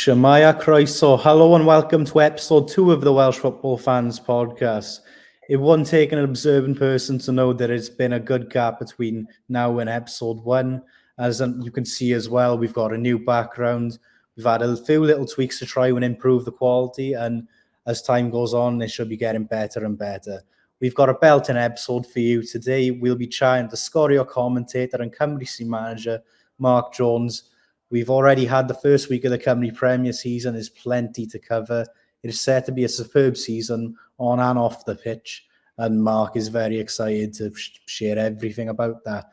Shemaya Croeso. Hello and welcome to episode 2 of the Welsh Football Fans podcast. It won't take an observant person to know that it's been a good gap between now and episode 1. As you can see as well, we've got a new background. We've had a few little tweaks to try and improve the quality, and as time goes on, it should be getting better and better. We've got a belting episode for you today. We'll be chatting to Sgorio commentator and Cymru C manager Mark Jones. We've already had the first week of the Cymru Premier season. There's plenty to cover. It is set to be a superb season on and off the pitch, and Mark is very excited to share everything about that.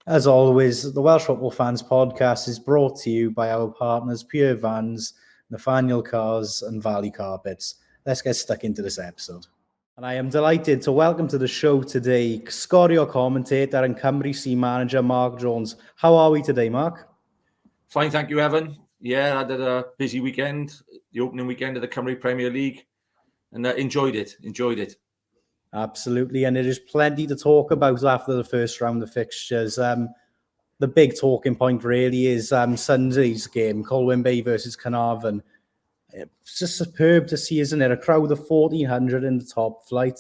As always, the Welsh Football Fans podcast is brought to you by our partners Pure Vans, Nathaniel Cars and Valley Carpets. Let's get stuck into this episode. And I am delighted to welcome to the show today Sgorio commentator and Cymru C manager Mark Jones. How are we today, Mark? Fine, thank you, Evan. Yeah, I had a busy weekend, the opening weekend of the Cymru Premier League, and enjoyed it. Absolutely, and there is plenty to talk about after the first round of fixtures. The big talking point really is Sunday's game, Colwyn Bay versus Carnarvon. It's just superb to see, isn't it? A crowd of 1,400 in the top flight.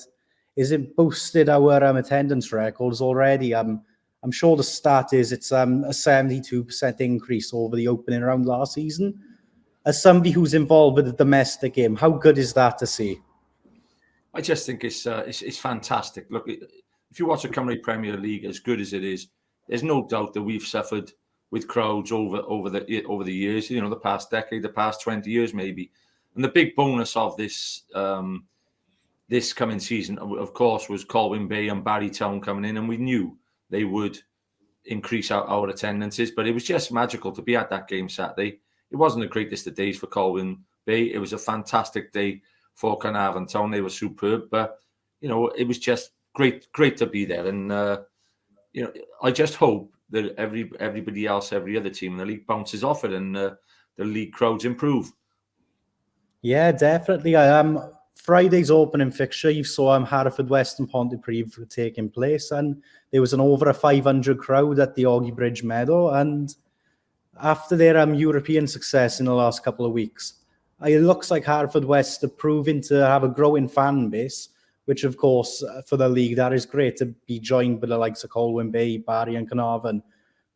Is it boosted our attendance records already? I'm sure the stat is it's a 72% increase over the opening round last season. As somebody who's involved with the domestic game, how good is that to see? I just think it's fantastic. Look, if you watch the Cymru Premier League, as good as it is, there's no doubt that we've suffered with crowds over the years. You know, the past decade, the past 20 years, maybe. And the big bonus of this this coming season, of course, was Colwyn Bay and Barrytown coming in, and we knew they would increase our attendances, but it was just magical to be at that game Saturday. It wasn't the greatest of days for Colwyn Bay. It was a fantastic day for Carnarvon Town. They were superb, but you know, it was just great to be there. And you know, I just hope that everybody else, every other team in the league bounces off it, and the league crowds improve. Yeah, definitely. I am. Friday's opening fixture, you saw Haverfordwest and Pontypridd taking place, and there was an over a 500 crowd at the Augie Bridge Meadow. And after their European success in the last couple of weeks, it looks like Haverfordwest are proving to have a growing fan base, which of course for the league that is great to be joined by the likes of Colwyn Bay, Barry and Carnarvon.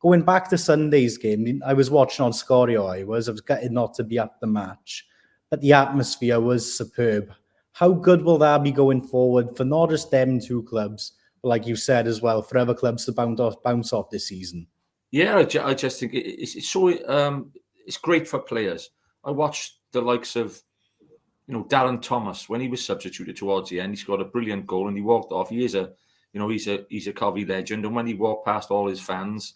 Going back to Sunday's game, I was watching on Sgorio. I was gutted not to be at the match, but the atmosphere was superb. How good will that be going forward for not just them two clubs, but like you said as well, for other clubs to bounce off this season? Yeah, I just think it's so it's great for players. I watched the likes of, you know, Darren Thomas when he was substituted towards the end. He scored a brilliant goal and he walked off. He is he's a Covey legend, and when he walked past all his fans,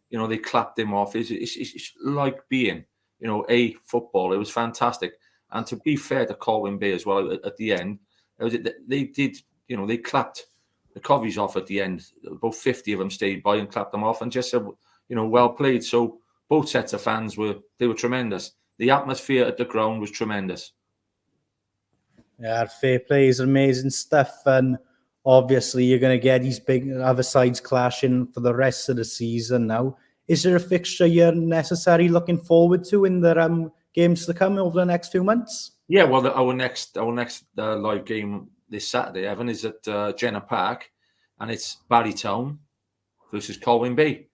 you know, they clapped him off. It's like being, you know, a footballer. It was fantastic. And to be fair to Colwyn Bay as well, at the end, they did, you know, they clapped the Coveys off at the end. About 50 of them stayed by and clapped them off and just said, you know, well played. So both sets of fans were tremendous. The atmosphere at the ground was tremendous. Yeah, fair play is amazing stuff. And obviously you're going to get these big other sides clashing for the rest of the season now. Is there a fixture you're necessarily looking forward to in the games to come over the next few months? Yeah, well, our next live game this Saturday, Evan, is at Jenner Park, and it's Barrytown versus Colwyn Bay.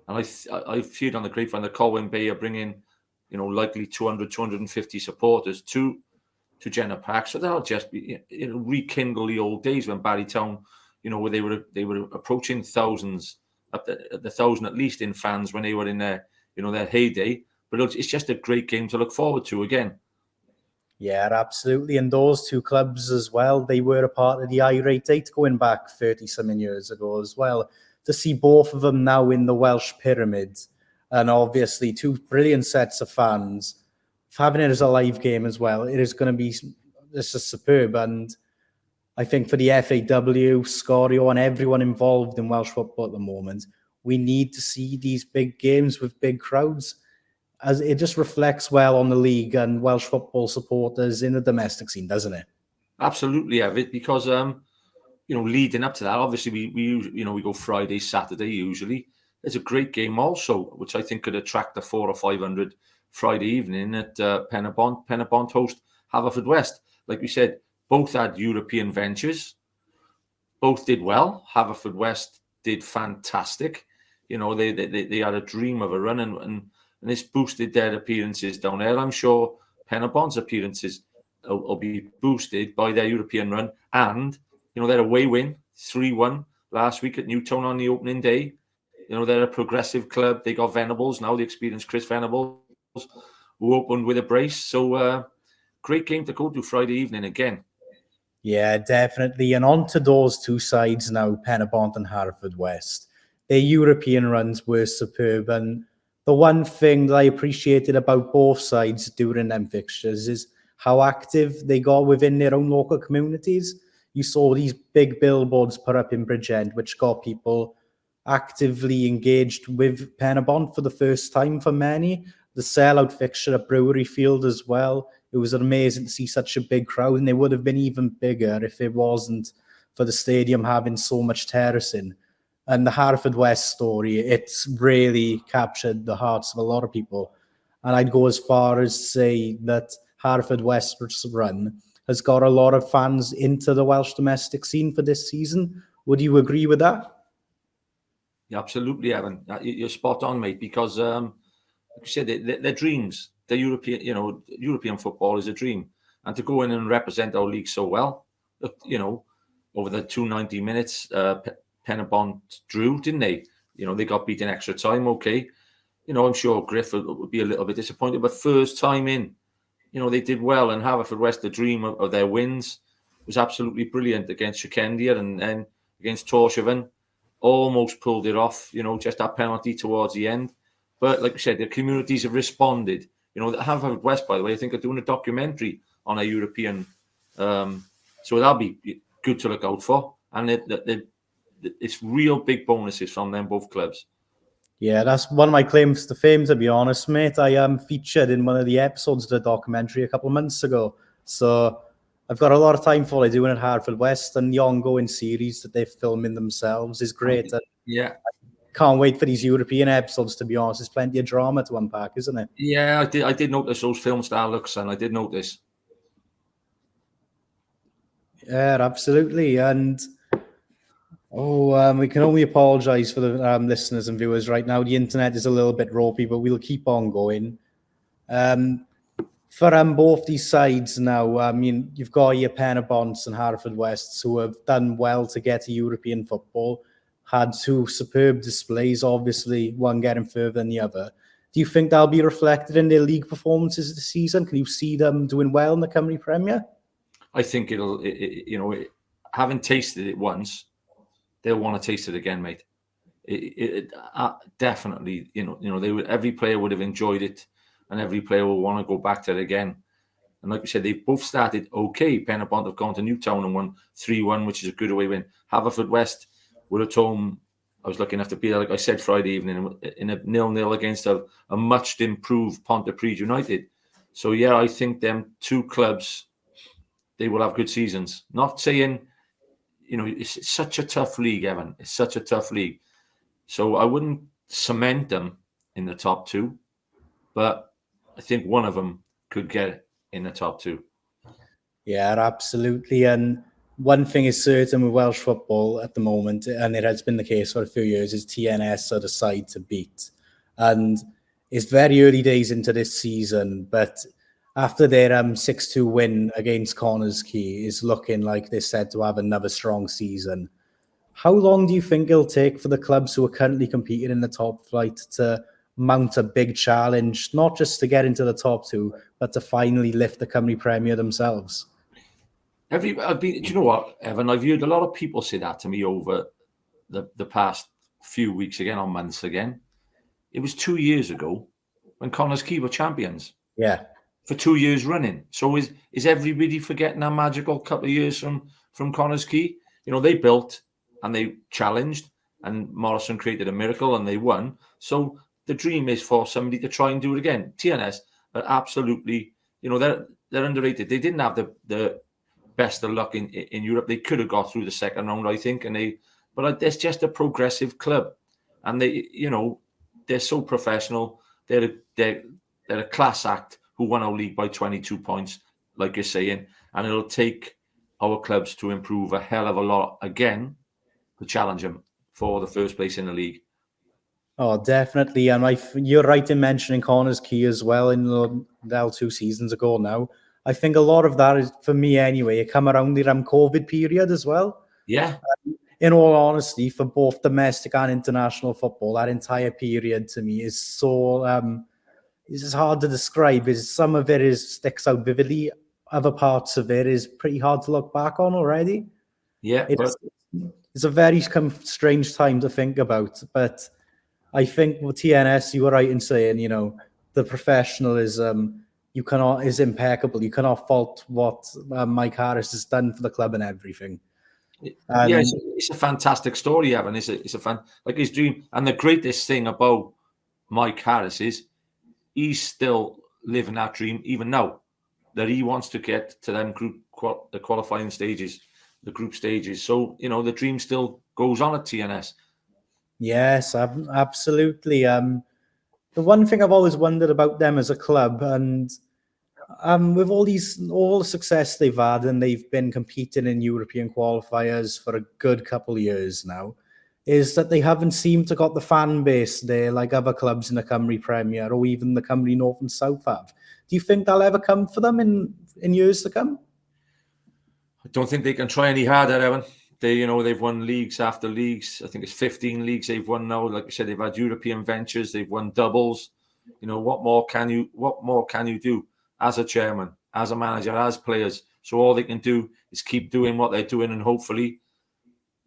And I've heard on the grapevine that Colwyn Bay are bringing, you know, likely 200, 250 supporters to Jenner Park, so that'll just be, you know, rekindle the old days when Barrytown, you know, where they were approaching thousands, at the 1,000 at least in fans when they were in their, you know, their heyday. But it's just a great game to look forward to again. Yeah, absolutely. And those two clubs as well, they were a part of the Irate 8 going back 30-something years ago as well. To see both of them now in the Welsh pyramid, and obviously two brilliant sets of fans, having it as a live game as well, it is going to be just superb. And I think for the FAW, Sgorio and everyone involved in Welsh football at the moment, we need to see these big games with big crowds, as it just reflects well on the league and Welsh football supporters in the domestic scene, doesn't it? Absolutely, Evan, because you know, leading up to that, obviously we go Friday, Saturday usually. There's a great game also, which I think could attract the 400 or 500 Friday evening at Penabont. Penabont host Haverfordwest. Like we said, both had European ventures. Both did well. Haverfordwest did fantastic. You know, they had a dream of a run, and this boosted their appearances down there. I'm sure Penabont's appearances will be boosted by their European run, and you know, their away win 3-1 last week at Newtown on the opening day. You know, they're a progressive club. They got Venables now, the experienced Chris Venables, who opened with a brace. So great game to go to Friday evening again. Yeah, definitely. And on to those two sides now, Penabont and Haverfordwest. Their European runs were superb. And the one thing that I appreciated about both sides during them fixtures is how active they got within their own local communities. You saw these big billboards put up in Bridgend, which got people actively engaged with Penabont for the first time for many. The sellout fixture at Brewery Field as well. It was amazing to see such a big crowd, and they would have been even bigger if it wasn't for the stadium having so much terracing. And the Haverfordwest story, it's really captured the hearts of a lot of people. And I'd go as far as say that Haverfordwest's run has got a lot of fans into the Welsh domestic scene for this season. Would you agree with that? Yeah, absolutely, Evan. You're spot on, mate, because like you said, their dreams. The European, you know, European football is a dream, and to go in and represent our league so well, you know, over the 290 minutes, Penabont drew, didn't they? You know, they got beaten extra time. Okay, you know, I'm sure Griff would be a little bit disappointed, but first time in, you know, they did well. And Haverfordwest, the dream of their wins was absolutely brilliant against Shekendia and then against Torshaven. Almost pulled it off, you know, just that penalty towards the end. But like I said, the communities have responded. You know, Haverfordwest, by the way, I think are doing a documentary on a European. So that'll be good to look out for. And it's real big bonuses from them, both clubs. Yeah, that's one of my claims to fame, to be honest, mate. I featured in one of the episodes of the documentary a couple of months ago. So I've got a lot of time for what they're doing at Haverfordwest, and the ongoing series that they're filming themselves is great. Yeah. Can't wait for these European episodes, to be honest. There's plenty of drama to unpack, isn't it? Yeah, I did notice those film star looks, and I did notice. Yeah, absolutely. And we can only apologise for the listeners and viewers right now. The internet is a little bit ropey, but we'll keep on going. For both these sides now, I mean, you've got your Penabonts and Haverfordwests who have done well to get to European football, had two superb displays, obviously, one getting further than the other. Do you think that'll be reflected in their league performances this season? Can you see them doing well in the Cymru Premier? I think having tasted it once, they'll want to taste it again, mate. Definitely, every player would have enjoyed it, and every player will want to go back to it again. And like we said, they've both started okay. Penabont have gone to Newtown and won 3-1, which is a good away win. Haverfordwest were at home. I was lucky enough to be there, like I said, Friday evening in a 0-0 against a much improved Pontypridd United. So, yeah, I think them two clubs, they will have good seasons. Not saying, it's such a tough league, Evan. It's such a tough league. So I wouldn't cement them in the top two, but I think one of them could get in the top two. Yeah, absolutely. And one thing is certain with Welsh football at the moment, and it has been the case for a few years, is TNS are the side to beat. And it's very early days into this season, but after their 6-2 win against Connors Quay is looking like they're set to have another strong season. How long do you think it'll take for the clubs who are currently competing in the top flight to mount a big challenge, not just to get into the top two, but to finally lift the Cymru Premier themselves? Do you know what, Evan? I've heard a lot of people say that to me over the past few weeks again, or months again. It was 2 years ago when Connors Quay were champions. Yeah. For 2 years running. So is everybody forgetting that magical couple of years from Connors Quay? They built and they challenged, and Morrison created a miracle and they won. So the dream is for somebody to try and do it again. TNS are absolutely, they're underrated. They didn't have the best of luck in Europe. They could have got through the second round, I think, but there's just a progressive club, and they're so professional. They're they're a class act who won our league by 22 points, like you're saying, and it'll take our clubs to improve a hell of a lot again to challenge them for the first place in the league. Oh, definitely. And you're right in mentioning Connor's Key as well in the L2 seasons ago now. I think a lot of that is, for me anyway, it come around the COVID period as well. Yeah. In all honesty, for both domestic and international football, that entire period to me is so it's just hard to describe. Some of it sticks out vividly. Other parts of it is pretty hard to look back on already. Yeah, It's a very strange time to think about. But I think with TNS, you were right in saying, the professionalism is impeccable. You cannot fault what Mike Harris has done for the club and everything. Yeah, it's a fantastic story, Evan. It's a fan, like his dream. And the greatest thing about Mike Harris is he's still living that dream even now, that he wants to get to them the qualifying stages, the group stages. So, the dream still goes on at TNS. Yes, absolutely. The one thing I've always wondered about them as a club, and with all the success they've had, and they've been competing in European qualifiers for a good couple of years now, is that they haven't seemed to got the fan base there like other clubs in the Cymru Premier or even the Cymru North and South have. Do you think that'll ever come for them in years to come? I don't think they can try any harder, Evan. They've won leagues after leagues. I think it's 15 leagues they've won now. Like I said, they've had European ventures. They've won doubles. What more can you do as a chairman, as a manager, as players? So all they can do is keep doing what they're doing, and hopefully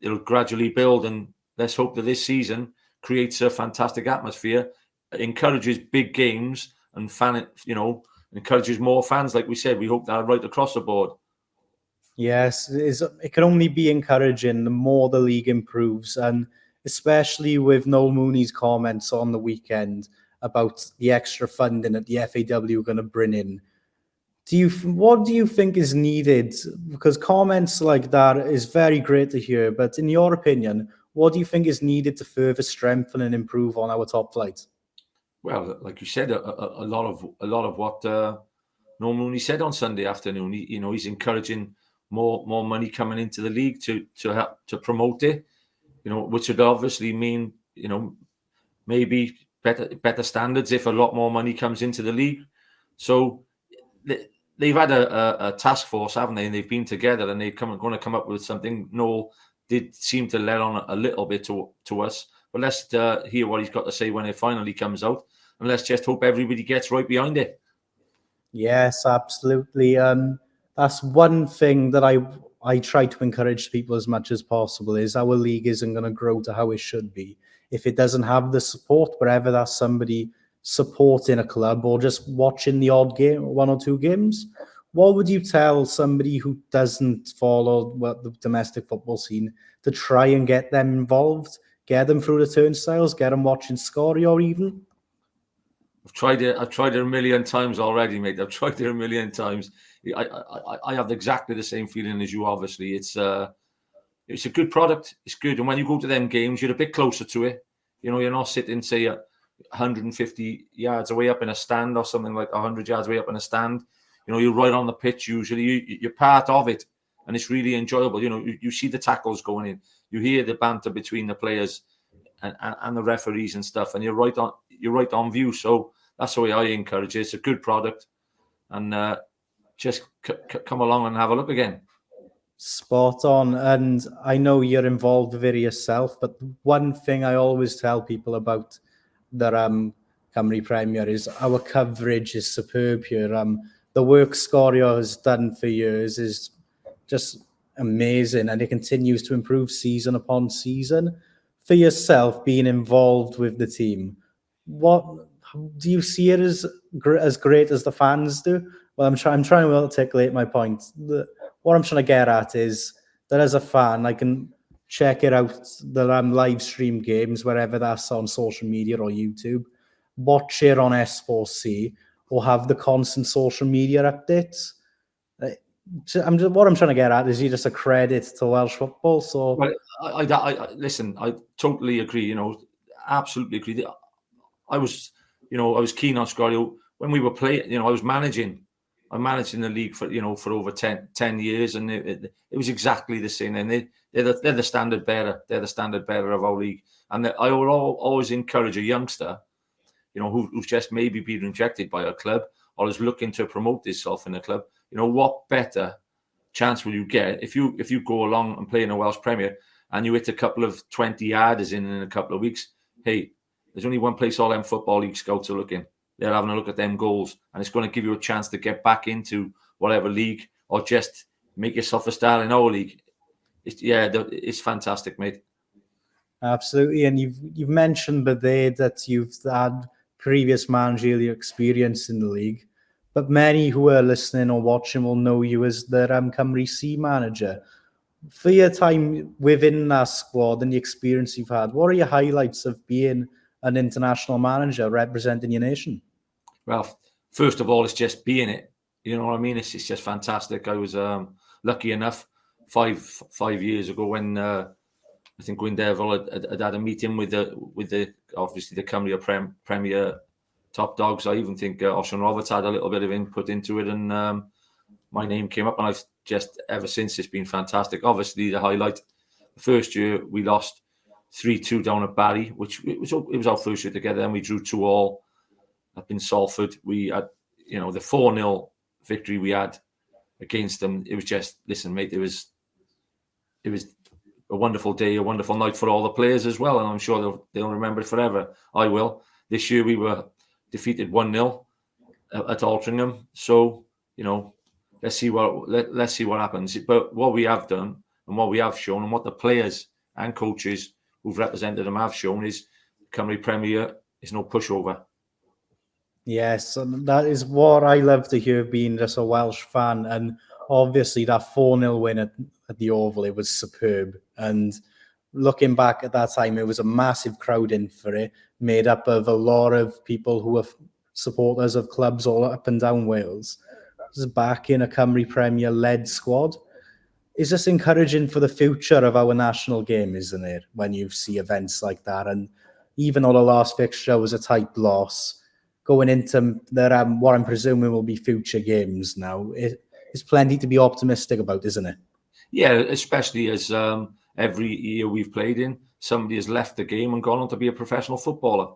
it'll gradually build. And let's hope that this season creates a fantastic atmosphere, encourages big games, and encourages more fans. Like we said, we hope that right across the board. Yes, it can only be encouraging the more the league improves, and especially with Noel Mooney's comments on the weekend about the extra funding that the FAW are going to bring in. What do you think is needed? Because comments like that is very great to hear, but in your opinion, what do you think is needed to further strengthen and improve on our top flight? Well, like you said, a lot of what Noel Mooney said on Sunday afternoon. He's encouraging more money coming into the league to help to promote it. Which would obviously mean maybe better standards if a lot more money comes into the league. So they've had a task force, haven't they? And they've been together, and they're going to come up with something. Noel did seem to let on a little bit to us, but let's hear what he's got to say when it finally comes out, and let's just hope everybody gets right behind it. Yes, absolutely. That's one thing that I try to encourage people as much as possible is our league isn't going to grow to how it should be if it doesn't have the support, wherever that's somebody supporting a club or just watching the odd game, 1 or 2 games. What would you tell somebody who doesn't follow the domestic football scene to try and get them involved, get them through the turnstiles, get them watching Sgorio even? I've tried it a million times already, mate. I've tried it a million times. I have exactly the same feeling as you. Obviously, it's a good product. It's good, and when you go to them games, you're a bit closer to it. You're not sitting, say, 150 yards away up in a stand or something like 100 yards away up in a stand. You're right on the pitch. Usually, you're part of it, and it's really enjoyable. You see the tackles going in. You hear the banter between the players and the referees and stuff, and you're right on view. So that's the way I encourage it. It's a good product, and just come along and have a look again. Spot on. And I know you're involved with it yourself, but one thing I always tell people about the Cymru Premier is our coverage is superb here. The work Sgorio has done for years is just amazing, and it continues to improve season upon season. For yourself, being involved with the team, what do you see it as great as the fans do? Well, I'm trying to articulate my point. What I'm trying to get at is that as a fan, I can check it out, the live stream games, wherever that's on social media or YouTube, watch it on S4C, or have the constant social media updates. What I'm trying to get at is you're just a credit to Welsh football. So, well, I listen. I totally agree. Absolutely agree. I was keen on Sgorio. when we were playing, I was managing. I'm managing the league for over 10 years, and it was exactly the same. And they're the standard bearer. They're the standard bearer of our league. And I will always encourage a youngster, who's just maybe been rejected by a club or is looking to promote himself in a club. What better chance will you get if you go along and play in a Welsh Premier and you hit a couple of 20-yarders in a couple of weeks? Hey, there's only one place all them Football League scouts are looking. They're having a look at them goals, and it's going to give you a chance to get back into whatever league or just make yourself a star in our league. It's fantastic, mate. Absolutely, and you've mentioned there that you've had previous managerial experience in the league, but many who are listening or watching will know you as the Cymru C manager. For your time within that squad and the experience you've had, what are your highlights of being an international manager representing your nation? Well, first of all, it's just being it. You know what I mean? It's just fantastic. I was lucky enough 5 years ago when I think Gwyn Devil had a meeting with the obviously the Cymru Premier top dogs. I even think Osian Roberts had a little bit of input into it, and my name came up, and I've just ever since it's been fantastic. Obviously, the highlight, the first year we lost 3-2 down at Barry, which it was our first year together, and we drew 2-2 up in Salford. We had the 4-0 victory we had against them. It was just, listen, mate, it was a wonderful day, a wonderful night for all the players as well, and I'm sure they'll remember it forever. I will. This year we were defeated 1-0 at Altrincham, so let's see what happens. But what we have done and what we have shown and what the players and coaches who've represented them have shown is Cymru Premier is no pushover. Yes, and that is what I love to hear, being just a Welsh fan. And obviously that 4-0 win at the Oval, it was superb. And looking back at that time, it was a massive crowd in for it, made up of a lot of people who were supporters of clubs all up and down Wales. This is back in a Cymru Premier led squad. Is this encouraging for the future of our national game, isn't it, when you see events like that? And even though the last fixture was a tight loss, going into what I'm presuming will be future games now, it's plenty to be optimistic about, isn't it? Yeah, especially as every year we've played in, somebody has left the game and gone on to be a professional footballer,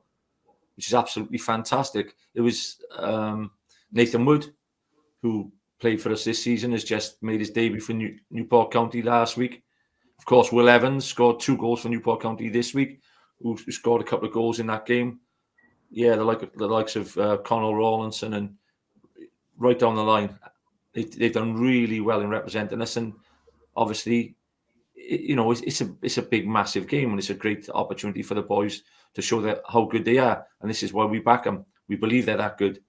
which is absolutely fantastic. It was Nathan Wood, who played for us this season, has just made his debut for Newport County last week. Of course, Will Evans scored 2 goals for Newport County this week, who scored a couple of goals in that game. Yeah, the likes of Conor Rawlinson and right down the line, they've done really well in representing us. And obviously, it's a big, massive game, and it's a great opportunity for the boys to show that how good they are. And this is why we back them. We believe they're that good.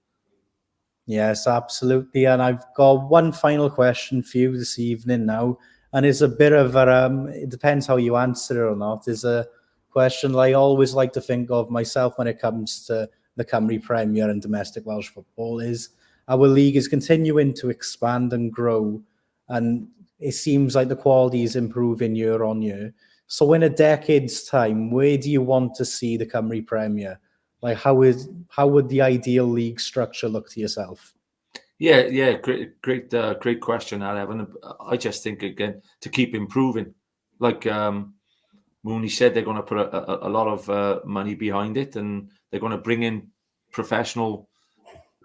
Yes, absolutely. And I've got one final question for you this evening now. And it's a bit of it depends how you answer it or not. It's a question I always like to think of myself when it comes to the Cymru Premier and domestic Welsh football is our league is continuing to expand and grow. And it seems like the quality is improving year on year. So in a decade's time, where do you want to see the Cymru Premier? Like, how would the ideal league structure look to yourself? Yeah, great question, Evan. I just think, again, to keep improving. Like Mooney said, they're going to put a lot of money behind it, and they're going to bring in professional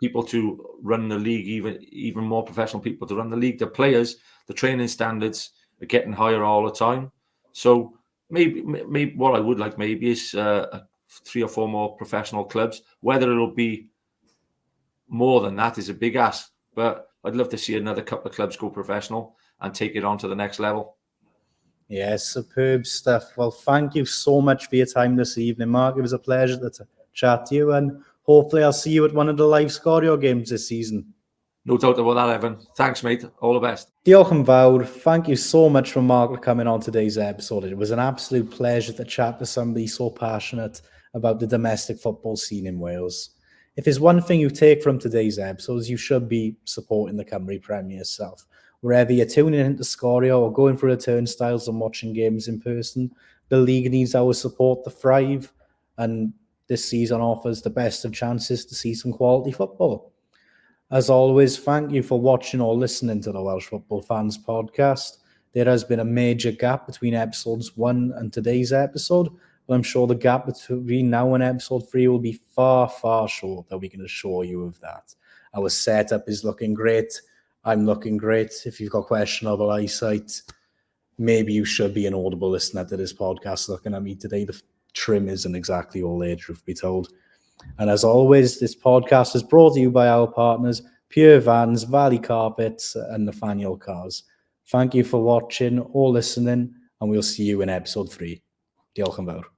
people to run the league, even more professional people to run the league. The players, the training standards are getting higher all the time. So maybe what I would like maybe is 3 or 4 more professional clubs. Whether it'll be more than that is a big ask, but I'd love to see another couple of clubs go professional and take it on to the next level. Yeah, superb stuff. Well, thank you so much for your time this evening, Mark. It was a pleasure to chat to you, and hopefully I'll see you at one of the live Sgorio games this season. No doubt about that, Evan. Thanks, mate. All the best. Diolch yn fawr. Thank you so much for Mark coming on today's episode. It was an absolute pleasure to chat to somebody so passionate about the domestic football scene in Wales. If there's one thing you take from today's episodes, you should be supporting the Cymru Premier yourself. Wherever you're tuning into Sgorio or going through the turnstiles and watching games in person, the league needs our support to thrive. And this season offers the best of chances to see some quality football. As always, thank you for watching or listening to the Welsh Football Fans podcast. There has been a major gap between episodes 1 and today's episode, but I'm sure the gap between now and episode 3 will be far, far shorter. We can assure you of that. Our setup is looking great. I'm looking great. If you've got questionable eyesight, maybe you should be an audible listener to this podcast looking at me today. The trim isn't exactly all there, truth be told. And as always, this podcast is brought to you by our partners, Pure Vans, Valley Carpets, and Nathaniel Cars. Thank you for watching or listening, and we'll see you in episode 3. Diolch yn fawr.